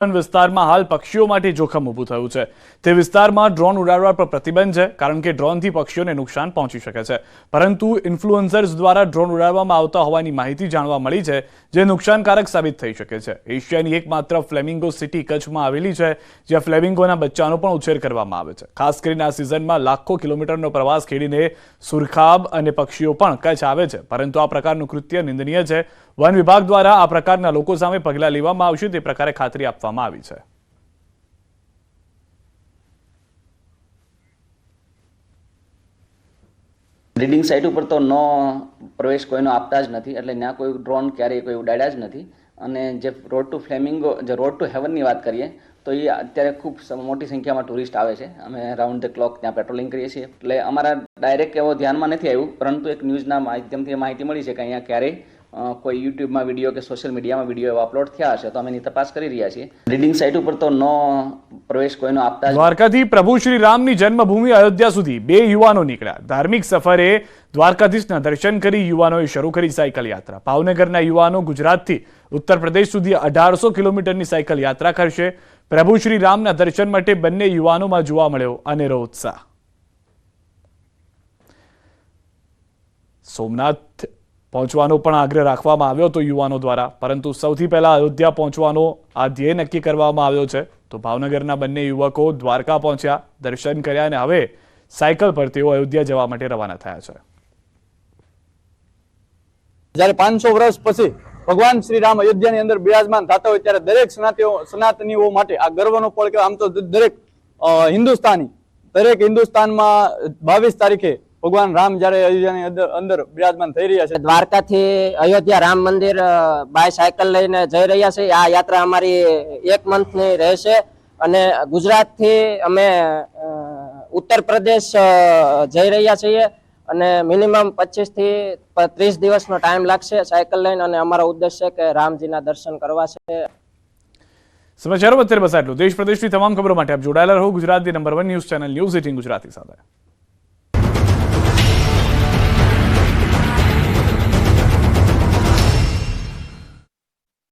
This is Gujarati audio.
વિસ્તારમાં હાલ પક્ષીઓ માટે જોખમ ઊભું થયું છે। તે વિસ્તારમાં ડ્રોન ઉડાડવા પર પ્રતિબંધ છે, કારણ કે ડ્રોનથી પક્ષીઓને નુકસાન પહોંચી શકે છે। પરંતુ ઇન્ફ્લુએન્સર્સ દ્વારા ડ્રોન ઉડાડવામાં આવતા હોવાની માહિતી જાણવા મળી છે, જે નુકસાનકારક સાબિત થઈ શકે છે। એશિયાની એકમાત્ર ફ્લેમિંગો સિટી કચ્છમાં આવેલી છે, જ્યાં ફ્લેમિંગોના બચ્ચાનો પણ ઉછેર કરવામાં આવે છે। ખાસ કરીને આ સિઝનમાં લાખો કિલોમીટરનો પ્રવાસ ખેડીને સુરખાબ અને પક્ષીઓ પણ કચ્છ આવે છે, પરંતુ આ પ્રકારનું કૃત્ય નિંદનીય છે। વન વિભાગ દ્વારા આ પ્રકારના લોકો સામે પગલાં લેવામાં આવશે તે પ્રકારે ખાતરી આપવામાં આવી છે। બ્રીડિંગ સાઇટ ઉપર તો નો પ્રવેશ કોઈનો આપતા જ નથી, એટલે ત્યાં કોઈ ડ્રોન ક્યારેય કોઈ ઉડાડ્યા જ નથી। અને જે રોડ ટુ ફ્લેમિંગો, જે રોડ ટુ હેવનની વાત કરીએ તો એ અત્યારે ખૂબ મોટી સંખ્યામાં ટુરિસ્ટ આવે છે। અમે રાઉન્ડ ધ ક્લોક ત્યાં પેટ્રોલિંગ કરીએ છીએ, એટલે અમારા ડાયરેક્ટ એવો ધ્યાનમાં નથી આવ્યું, પરંતુ એક ન્યૂઝના માધ્યમથી માહિતી મળી છે કે અહીંયા ક્યારેય કોઈ યુટ્યુબમાં વિડીયો કે સોશિયલ મીડિયામાં વિડીયો એવા અપલોડ થયા હશે, તો અમે એની તપાસ કરી રહ્યા છીએ। બ્રીડિંગ સાઇટ ઉપર તો નો પ્રવેશ કોઈનો આપતા દ્વારકાથી પ્રભુ શ્રી રામની જન્મભૂમિ અયોધ્યા સુધી 2 યુવાનો નીકળ્યા। ધાર્મિક સફરે દ્વારકાધીશના દર્શન કરી યુવાનોએ શરૂ કરી સાયકલ યાત્રા। ભાવનગરના યુવાનો ગુજરાતથી ઉત્તર પ્રદેશ સુધી 1800 કિલોમીટરની સાયકલ યાત્રા કરશે। પ્રભુ શ્રી રામના દર્શન માટે બંને યુવાનોમાં જોવા મળ્યો અનેરો ઉત્સાહ। સોમનાથ પહોંચવાનો પણ આગ્રહ રાખવામાં આવ્યો હતો યુવાનો દ્વારા, પરંતુ સૌથી પહેલા અયોધ્યા પહોંચવાનો આ ધ્યેય નક્કી કરવામાં આવ્યો છે। તો ભાવનગરના બંને યુવકો દ્વારકા પહોંચ્યા, દર્શન કર્યા અને હવે સાયકલ પર તેઓ અયોધ્યા જવા માટે રવાના થયા છે। જ્યારે 500 વર્ષ પછી ભગવાન શ્રી રામ અયોધ્યાની અંદર બિરાજમાન થતા હોય ત્યારે દરેક સનાતનીઓ માટે આ ગર્વનો પળ કે આમ તો દરેક હિન્દુસ્તાનમાં 22 તારીખે ભગવાન રામ જ્યારે અયોધ્યાની અંદર બિરાજમાન થઈ રહ્યા છે। દ્વારકાથી અયોધ્યા રામ મંદિર બાય સાયકલ લઈને જઈ રહ્યા છે। આ યાત્રા અમારી 1 મંથની રહેશે અને ગુજરાતથી અમે ઉત્તર પ્રદેશ જઈ રહ્યા છીએ અને મિનિમમ 25 થી 30 દિવસનો ટાઈમ લાગશે સાયકલ લઈને, અને અમારો ઉદ્દેશ છે કે રામજીના દર્શન કરવા છે। સમાચારો અત્યારે બસ આટલું। દેશ પ્રદેશની તમામ ખબરો માટે આપ જોડાયેલા રહો ગુજરાતની number 1 news channel news 18 Gujarati સાથે।